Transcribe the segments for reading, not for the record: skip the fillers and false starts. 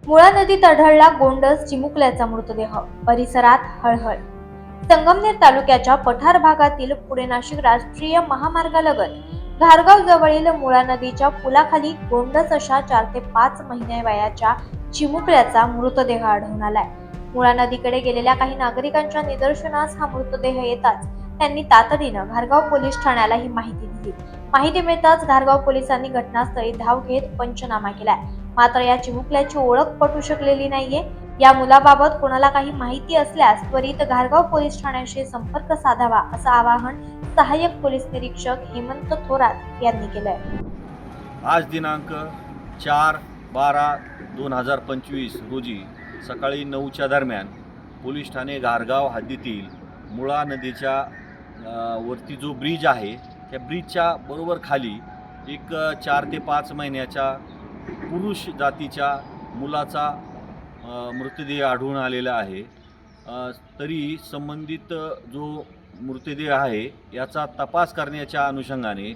मुळा नदीत आढळला गोंडस चिमुकल्याचा मृतदेह, परिसरात हळहळ। संगमनेर तालुक्याच्या पठार भागातील पुणे नाशिक राष्ट्रीय महामार्गालगत घारगाव जवळील मुळा नदीच्या पुलाखाली गोंडस अशा 4 ते 5 महिने वयाच्या चिमुकल्याचा मृतदेह आढळून आलाय। मुळा नदीकडे गेलेल्या काही नागरिकांच्या निदर्शनास हा मृतदेह येताच त्यांनी तातडीनं घारगाव पोलीस ठाण्याला ही माहिती दिली। माहिती मिळताच घारगाव पोलिसांनी घटनास्थळी धाव घेत पंचनामा केलाय। मात्र या चिमुकल्याची ओळख पटू शकलेली नाहीये। या मुलाबाबत कोणाला काही माहिती असल्यास त्वरित घारगाव पोलीस ठाण्याशी संपर्क साधावा असं आवाहन सहाय्यक पोलीस निरीक्षक हेमंत थोरात यांनी केलंय। आज दिनांक 4/12/2025 रोजी सकाळी 9च्या दरम्यान पोलीस ठाणे घारगाव हद्दीतील मुळा नदीच्या वरती जो ब्रिज आहे त्या ब्रिजच्या बरोबर खाली एक 4 ते 5 महिन्याच्या पुरुष जातीच्या मुलाचा मृतदेह आढळून आलेला आहे। तरी संबंधित जो मृतदेह आहे याचा तपास करण्याच्या अनुषंगाने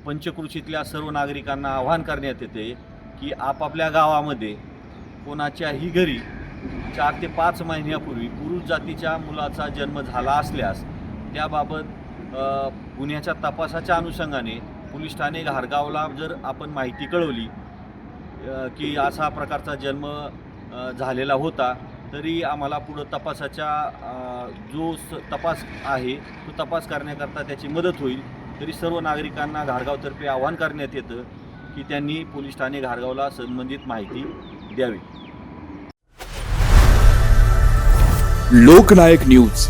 पंचक्रोशीतल्या सर्व नागरिकांना आवाहन करण्यात येते की आपापल्या गावामध्ये कोणाच्याही घरी 4 ते 5 महिन्यापूर्वी पुरुष जातीच्या मुलाचा जन्म झाला असल्यास त्याबाबत गुन्ह्याच्या तपासाच्या अनुषंगाने पोलीस ठाणे घारगावला जर आपण माहिती कळवली की असा प्रकारचा जन्म झालेला होता, तरी आम्हाला पुढं तपासाच्या जो तपास आहे तो तपास करण्याकरता त्याची मदत होईल। तरी सर्व नागरिकांना घारगावतर्फे आवाहन करण्यात येतं की त्यांनी पोलीस ठाणे घारगावला संबंधित माहिती द्यावी। लोकनायक न्यूज